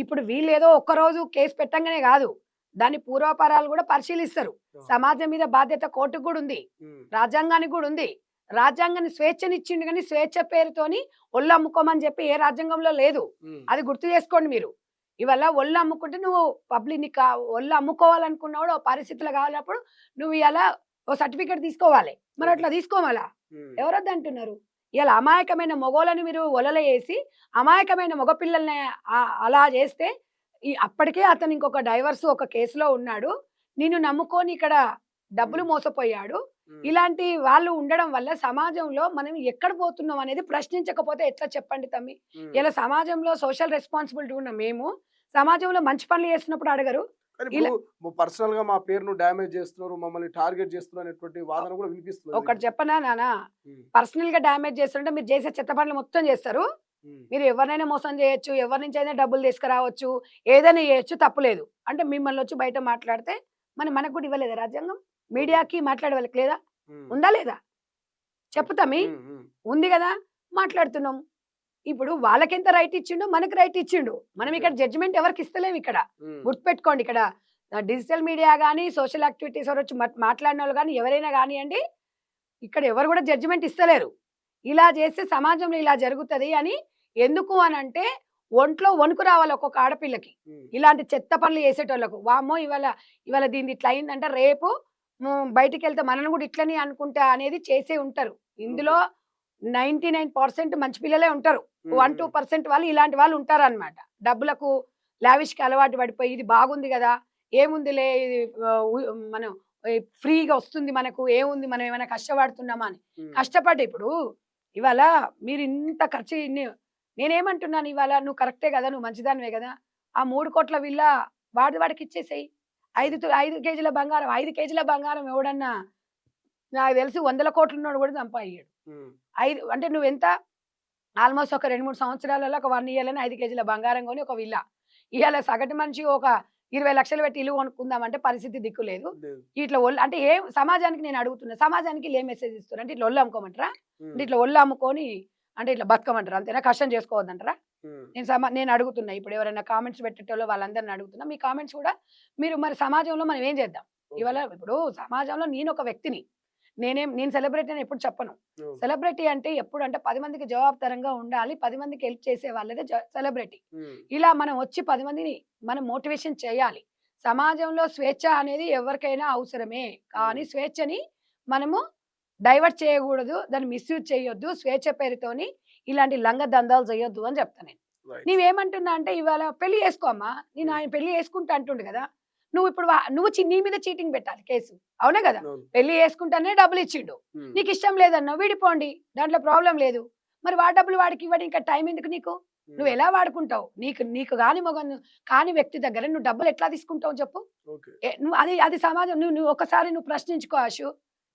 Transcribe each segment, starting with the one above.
ఇప్పుడు వీళ్ళేదో ఒక్కరోజు కేసు పెట్టంగానే కాదు. దాని పూర్వాపరాలు కూడా పరిశీలిస్తారు. ఆ! సమాజం మీద బాధ్యత కోర్టుకి కూడా ఉంది. హ్మ్. రాజ్యాంగానికి కూడా ఉంది. రాజ్యాంగాన్ని స్వేచ్ఛనిచ్చిండు గానీ, స్వేచ్ఛ పేరుతోని ఒళ్ళమ్ముకోమని చెప్పి ఏ రాజ్యాంగంలో లేదు. హ్మ్. అది గుర్తు చేసుకోండి మీరు. ఇవాళ ఒళ్ళు అమ్ముకుంటే నువ్వు నీకు ఒళ్ళు అమ్ముకోవాలనుకున్నప్పుడు ఓ పరిస్థితులు కావాలన్నప్పుడు నువ్వు ఇయాల ఓ సర్టిఫికేట్ తీసుకోవాలి. మరి ఓకే. అట్లా తీసుకోమలా. హ్మ్. ఎవరొద్దంటున్నారు? ఇయాల అమాయకమైన మగోళ్ళని మీరు వలలో ఏసి, అమాయకమైన మగ పిల్లల్ని అలా చేస్తే అప్పటికే అతను ఇంకొక డైవర్స్ ఒక కేసులో ఉన్నాడు. నిన్ను నమ్ముకొని ఇక్కడ డబ్బులు హ్మ్. మోసపోయాడు. హ్మ్. ఇలాంటి వాళ్ళు ఉండడం వల్ల సమాజంలో మనం ఎక్కడ పోతున్నాం అనేది ప్రశ్నించకపోతే ఎట్లా చెప్పండి తమ్మి? హ్మ్. ఇలా సమాజంలో సోషల్ రెస్పాన్సిబిలిటీ ఉన్న మేము, సమాజంలో మంచి పనులు చేస్తున్నప్పుడు అడగరు. కానీ ఇప్పుడు ఇలా పర్సనల్‌గా మా పేరును డ్యామేజ్ చేస్తున్నారు, మమ్మల్ని టార్గెట్ చేస్తున్నారు అనేటువంటి వాదన కూడా వినిపిస్తున్నది ఒకటి ఇప్పుడు. చెప్పనా నాన్న? హ్మ్. పర్సనల్‌గా డ్యామేజ్ చేస్తుంటే మీరు చేసే చెత్త పనులు మొత్తం చేస్తారు. హ్మ్. మీరు ఎవరినైనా మోసం చేయొచ్చు. ఎవరి నుంచైనా డబ్బులు తీసుకురావచ్చు. ఏదైనా చేయొచ్చు తప్పులేదు. అంటే మిమ్మల్నొచ్చి బయట మాట్లాడితే మనకు కూడా ఇవ్వలేదా రాజ్యాంగం? ఓకే. మీడియాకి మాట్లాడే వాళ్ళకి లేదా? హ్మ్. ఉందా లేదా? చెప్పు ఓకే. తమ్మీ. హ్మ్. హ్మ్. ఉంది గదా! మాట్లాడుతున్నాం. ఇప్పుడు వాళ్ళకెంత రైట్ ఇచ్చిండో మనకు రైట్ ఇచ్చిండు. మనం ఓకే. ఇక్కడ జడ్జిమెంట్ ఎవరికీ ఇస్తలేము ఇక్కడ. హ్మ్. గుర్తుపెట్టుకోండి ఇక్కడ డిజిటల్ మీడియా గాని, సోషల్ యాక్టివిటీస్ ఎవరొచ్చి మాట్లాడినోళ్ళు గాని, ఎవరైనా గానియండి, ఇక్కడ ఎవరు గూడా జడ్జిమెంట్ ఇస్తలేరు. ఇలా చేస్తే సమాజంలో ఇలా జరుగుతది అని ఎందుకు అనంటే, ఒంట్లో వణుకు రావాలి ఒక్కొక్క ఆడపిల్లకి. హ్మ్. ఇలాంటి చెత్త పనులు చేసేటోళ్ళకు. వామ్మో! ఇవాళ దీనిది ఇట్లా అయిందంటే రేపు బయటికెళ్తే మనల్ని గూడా ఇట్లనే అనుకుంటా అనేది చేసే ఉంటారు. ఓకే. ఇందులో 99% మంచి పిల్లలే ఉంటారు. హ్మ్. 1, హ్మ్. 2% వాళ్ళు ఇలాంటి వాళ్ళు ఉంటారనమాట. డబ్బులకు లావిష్‌కి అలవాటు పడిపోయి ఇది బాగుంది గదా! ఏముందిలే ఇది ఆహ్, ఉ మనం ఫ్రీగా వస్తుంది మనకు. ఏముంది మనం ఏమైనా కష్టపడుతున్నామా అని. హ్మ్. కష్టపడ్డ ఇప్పుడు ఇవాళ మీరింత ఖర్చు నేనేమంటున్నాను ఇవాళ నువ్వు కరెక్టే గదా! నువ్వు మంచిదానివే గదా! ఆ 3,00,00,000 విల్లా వాడికిచ్చేసేయి. 5 కేజీల బంగారం, 5 కేజీల బంగారం ఎవడన్నా నాకు తెలిసి వందల కోట్లున్నోడు గూడా సంపాదియ్యడు. హ్మ్. 5 అంటే నువ్వెంత ఆల్‌మోస్ట్ ఒక 2, 3 సంవత్సరాలలో ఒక 1 ఇయర్‌లోనే 5 కేజీల బంగారం కొని ఒక విల్లా. ఇయాల సగటు మనిషి ఒక 20,00,000 పెట్టి ఇల్లు కొనుక్కుందామంటే పరిస్థితి దిక్కులేదు. లేదు. ఇట్లా అంటే సమాజానికి నేను అడుగుతున్నా. సమాజానికి ఈళ్ళేం మెసేజ్ ఇస్తుర్రు? అంటే ఇట్లా ఒళ్ళు అమ్ముకోమంటారా? అంటే హ్మ్. ఇట్లా ఒళ్ళు అమ్ముకొని అంటే ఇట్లా బతకమంటారా? అంతేనా? కష్టం చేసుకోవద్దంటారా? హ్మ్. నేను అడుగుతున్నా. ఇప్పుడు ఎవరైనా కామెంట్స్ పెట్టేటోళ్ళు వాళ్ళందరిని అడుగుతున్నా. మీ కామెంట్స్ కూడా మీరు మరి సమాజంలో మనం ఏం చేద్దాం? ఓకే. ఇవాళ ఇప్పుడు సమాజంలో నేనొక వ్యక్తిని. నేను సెలబ్రిటీ అని ఎప్పుడు చెప్పను. అవును. సెలబ్రిటీ అంటే ఎప్పుడంటే 10 మందికి జవాబుదారంగా ఉండాలి. 10 మందికి హెల్ప్ చేసే వాళ్ళదే సెలబ్రిటీ. హ్మ్. ఇలా మనం వచ్చి 10 మందిని మనం మోటివేషన్ చేయాలి. సమాజంలో స్వేచ్ఛ అనేది ఎవరికైనా అవసరమే. హ్మ్. కానీ స్వేచ్ఛని మనము డైవర్ట్ చేయకూడదు. దాన్ని మిస్‌యూజ్ చేయొద్దు. స్వేచ్ఛ పేరుతోని ఇలాంటి లంగ దందాలు చేయొద్దు అని చెప్తా నేను. రైట్. నీవేమంటున్నా అంటే ఇవాళ పెళ్లి చేసుకో అమ్మా. నేను హ్మ్. ఆయన పెళ్లి చేసుకుంటా అంటుండు గదా! నువ్వు ఇప్పుడు నీ మీద చీటింగ్ పెట్టాలి కేసు. అవునా గదా! అవును. పెళ్లి చేసుకుంటానే డబ్బులిచ్చిండు. హ్మ్. నీకిష్టం లేదన్నావు విడిపోండి. దాంట్లో ప్రాబ్లమ్ లేదు. మరి వాడి డబ్బులు వాడికివ్వడం ఇంకా టైం ఎందుకు నీకు? హ్మ్. నువ్వెలా వాడుకుంటావు? నీకు నీకు గాని కాని వ్యక్తి దగ్గర నువ్వు డబ్బులు ఎట్లా తీసుకుంటావు చెప్పు? ఓకే. నువ్వు అది అది సమాజం నువ్వు ఒక్కసారి ప్రశ్నించుకో ఆషు.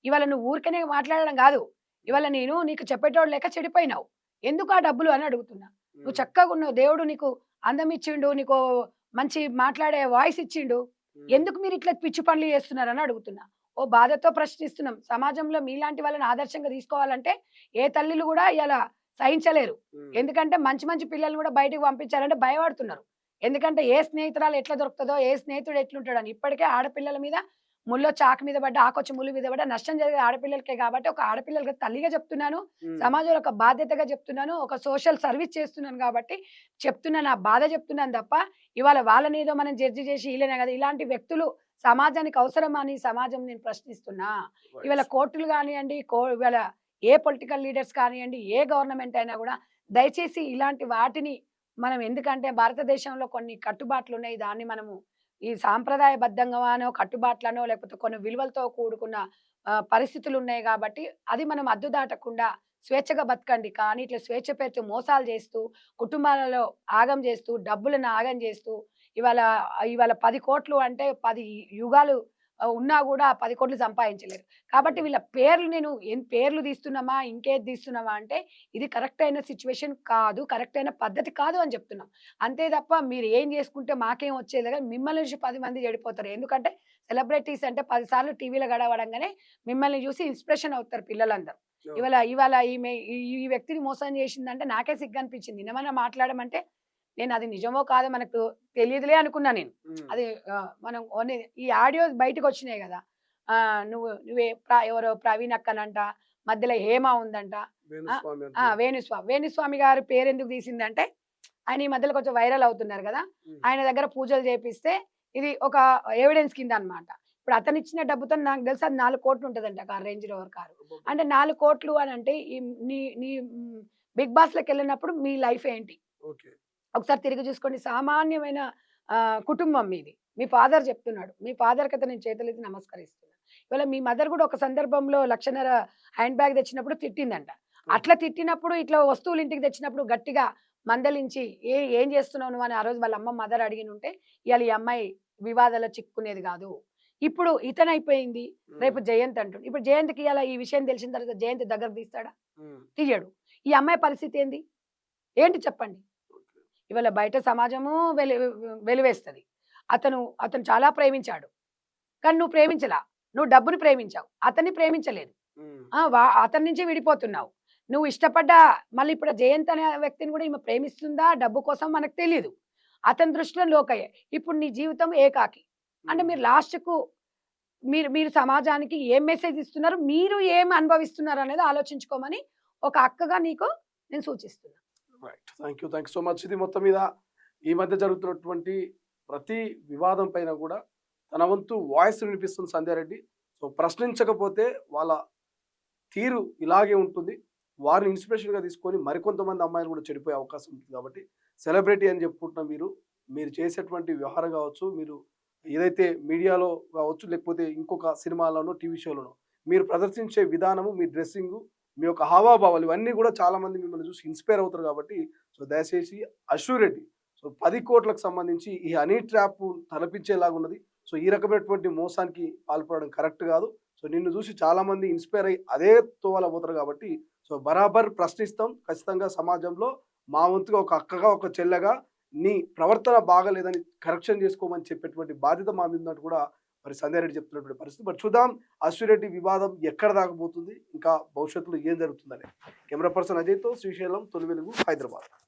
ఇవాళ నువ్వు ఊరికనే మాట్లాడడం గాదు. ఇవాళ నీకు చెప్పేటోడు లేక చెడిపోయినావు. ఎందుకు ఆ డబ్బులు అని అడుగుతున్నా. నువ్వు హ్మ్. చక్కగున్నావు. దేవుడు నీకు అందం ఇచ్చిండు. నీకు మంచి మాట్లాడే వాయిస్ ఇచ్చిండు. హ్మ్. ఎందుకు మీరిట్లా పిచ్చి పనులు చేస్తున్నారని అడుగుతున్నా. ఓ బాధతో ప్రశ్నిస్తున్నాం. సమాజంలో మీలాంటి వాళ్ళని ఆదర్శంగా తీసుకోవాలంటే ఏ తల్లులు గూడా ఇయాల సహించలేరు. హ్మ్. ఎందుకంటే మంచి మంచి పిల్లల్ని గూడా బయటకి పంపించాలంటే భయపడుతున్నారు. ఎందుకంటే ఏ స్నేహితురాలు ఎట్లా దొరుకుతదో, ఏ స్నేహితుడు ఎట్లుంటాడని. ఇప్పటికే ఆడపిల్లల మీద ముల్లొచ్చి ఆకు మీద పడ్డ, ఆకొచ్చి ముల్లు మీద పడ్డ నష్టం జరిగేది ఆడపిల్లలకే కాబట్టి ఒక ఆడపిల్లలుగా తల్లిగా చెప్తున్నాను. హ్మ్. సమాజంలో ఒక బాధ్యతగా చెప్తున్నాను. ఒక సోషల్ సర్వీస్ చేస్తున్నాను కాబట్టి చెప్తున్నాను. నా బాధ చెప్తున్నాను తప్ప ఇవాళ వాళ్ళనేదో మనం జడ్జి చేసి ఈళ్ళనే కదా! ఇలాంటి వ్యక్తులు సమాజానికి అవసరమా అని సమాజం నేను ప్రశ్నిస్తున్నా. ఇవాళ రైట్. కోర్టులు గానియండి, ఇవాళ ఏ పొలిటికల్ లీడర్స్ కానియండి, ఏ గవర్నమెంట్ అయినా గూడా దయచేసి ఇలాంటి వాటిని మనం ఎందుకంటే భారతదేశంలో కొన్ని కట్టుబాట్లున్నాయి. దాన్ని మనము ఈ సాంప్రదాయబద్ధంగానో, కట్టుబాట్లనో లేకపోతే కొన్ని విలువలతో కూడుకున్న పరిస్థితులున్నాయి గాబట్టి, అది మనం అద్దు దాటకుండా స్వేచ్ఛగా బతకండి. కానీ ఇట్లా స్వేచ్ఛ పేరుతో మోసాలు జేస్తూ, కుటుంబాలలో ఆగం జేస్తూ, డబ్బులను ఆగం జేస్తూ, ఇవాళ ఇవాళ 10,00,00,000 అంటే 10 యుగాలు ఉన్నా గూడా 10,00,00,000 సంపాదించలేరు. కాబట్టి హ్మ్. వీళ్ళ పేర్లు నేను పేర్లు తీస్తున్నామా, ఇంకేది తీస్తున్నామా అంటే ఇది కరెక్ట్ అయిన సిట్యుయేషన్ కాదు. కరెక్ట్ అయిన పద్ధతి కాదు అని చెప్తున్నాం. అంతే తప్ప మీరు ఏం చేసుకుంటే మాకేం వచ్చేది లేదు. మిమ్మల్ని చూసి 10 మంది చెడిపోతారు. ఎందుకంటే సెలబ్రిటీస్ అంటే 10 సార్లు టీవీలో గడవడంగానే మిమ్మల్ని చూసి ఇన్స్‌పిరేషన్ అవుతారు పిల్లలందరూ. అవును. ఇవాళ ఇవాళ ఈమె ఈ ఈ వ్యక్తిని మోసం చేసిందంటే నాకే సిగ్గనిపించింది. ఏమన్నా మాట్లాడమంటే నేను అది నిజమో కాదో మనకు తెలియదులే అనుకున్నా నేను. ఉమ్, అది మనం ఓన్లీ ఈ ఆడియోస్ బయటకు వచ్చినాయి కదా. నువ్వే ఎవరో ప్రవీణ్ అక్కనంట, మధ్యలో హేమ ఉందంట. వేణుస్వామి అంటున్నారు. వేణుస్వామి గారి పేరు ఎందుకు తీసిందంటే, ఆయన ఈ మధ్యలో కొంచెం వైరల్ అవుతున్నారు కదా. ఉమ్, ఆయన దగ్గర పూజలు చేపిస్తే ఇది ఒక ఎవిడెన్స్ కింద అన్నమాట. ఇప్పుడు అతను ఇచ్చిన డబ్బుతో నాకు తెలిసి అది 4,00,00,000 ఉంటదంట రేంజ్ రోవర్ కారు. అబ్బబ్బా. అంటే 4,00,00,000 అని అంటే ఈ నీ నీ బిగ్ బాస్ లోకి వెళ్ళినప్పుడు మీ లైఫ్ ఏంటి ఓకే. ఒకసారి తిరిగి చూసుకోండి. సామాన్యమైన కుటుంబం మీది. మీ ఫాదర్ చెప్తున్నాడు. మీ ఫాదర్‌కైతే నేను చేతులెత్తి నమస్కరిస్తున్నా. ఇవాళ మీ మదర్ గూడా ఒక సందర్భంలో 1,50,000 హ్యాండ్ బ్యాగ్ తెచ్చినప్పుడు తిట్టిందంట. అట్లా తిట్టినప్పుడు ఇట్లా వస్తువులు ఇంటికి తెచ్చినప్పుడు గట్టిగా మందలించి ఏం చేస్తున్నావు నువ్వు అని ఆ రోజు వాళ్ళ అమ్మ మదర్ అడిగినుంటే ఇయాల ఈ అమ్మాయి వివాదాల్లో చిక్కుకునేది గాదు. ఇప్పుడు ఇతనైపోయింది. రేపు జయంత్ అంటుండు. ఇప్పుడు జయంత్‌కి ఇయాల ఈ విషయం తెలిసిన తర్వాత జయంత్ దగ్గరకు తీస్తాడా? ఉమ్, తీయడు. ఈ అమ్మాయి పరిస్థితి ఏంది? ఏంటి చెప్పండి? ఓకే. ఇవాళ బయట సమాజము వెలివేస్తది. అతను అతను చాలా ప్రేమించాడు. కానీ నువ్వు ప్రేమించలా. నువ్వు డబ్బుని ప్రేమించావు. అతన్ని ప్రేమించలేదు. ఉమ్, అతని నుంచి విడిపోతున్నావు. నువ్వు ఇష్టపడ్డ మళ్ళీ ఇప్పుడు జయంత్ అనే వ్యక్తిని కూడా ఈమె ప్రేమిస్తుందా? డబ్బు కోసం మనకు తెలీదు. అతని దృష్టిలో లోకయ్యే. ఇప్పుడు నీ జీవితం ఏకాకి. అంటే ఉమ్. మీరు లాస్ట్‌కు మీరు మీరు సమాజానికి ఏం మెసేజ్ ఇస్తున్నారు? మీరు ఏం అనుభవిస్తున్నారు అనేది ఆలోచించుకోమని ఒక అక్కగా నీకు నేను సూచిస్తున్నా. Right. Thank you so much. ఇది మొత్తం మీద ఈ మధ్య జరుగుతున్నటువంటి ప్రతి వివాదం పైన కూడా తన వంతు వాయిస్ వినిపిస్తుంది సంధ్యారెడ్డి. సో ప్రశ్నించకపోతే వాళ్ళ తీరు ఇలాగే ఉంటుంది. వారిని ఇన్స్పిరేషన్గా తీసుకొని మరికొంతమంది అమ్మాయిలు కూడా చెడిపోయే అవకాశం ఉంటుంది. కాబట్టి సెలబ్రిటీ అని చెప్పుకుంటున్న మీరు చేసేటువంటి వ్యవహారం కావచ్చు, మీరు ఏదైతే మీడియాలో కావచ్చు, లేకపోతే ఇంకొక సినిమాలోనో టీవీ షోలోనో మీరు ప్రదర్శించే విధానము, మీ డ్రెస్సింగు, మీ యొక్క హావాభావాలు ఇవన్నీ కూడా చాలామంది మిమ్మల్ని చూసి ఇన్స్పైర్ అవుతారు. కాబట్టి సో దయచేసి అష్యూరెడ్డి సో 10 కోట్లకు సంబంధించి ఈ హనీ ట్రాప్ తలపించేలాగా ఉన్నది. సో ఈ రకమైనటువంటి మోసానికి పాల్పడడం కరెక్ట్ కాదు. సో నిన్ను చూసి చాలామంది ఇన్స్పైర్ అయ్యి అదే తోవల పోతారు. కాబట్టి సో బరాబర్ ప్రశ్నిస్తాం. ఖచ్చితంగా సమాజంలో మా వంతుగా ఒక అక్కగా, ఒక చెల్లెగా నీ ప్రవర్తన బాగాలేదని కరెక్షన్ చేసుకోమని చెప్పేటువంటి బాధ్యత మా మీద ఉన్నట్టు కూడా మరి సంధ్యారెడ్డి చెప్తున్నటువంటి పరిస్థితి. మరి చూద్దాం అశ్విరెడ్డి వివాదం ఎక్కడ దాకపోతుంది, ఇంకా భవిష్యత్తులో ఏం జరుగుతుందని. కెమెరా పర్సన్ అజయ్తో శ్రీశైలం, తొలి వెలుగు, హైదరాబాద్.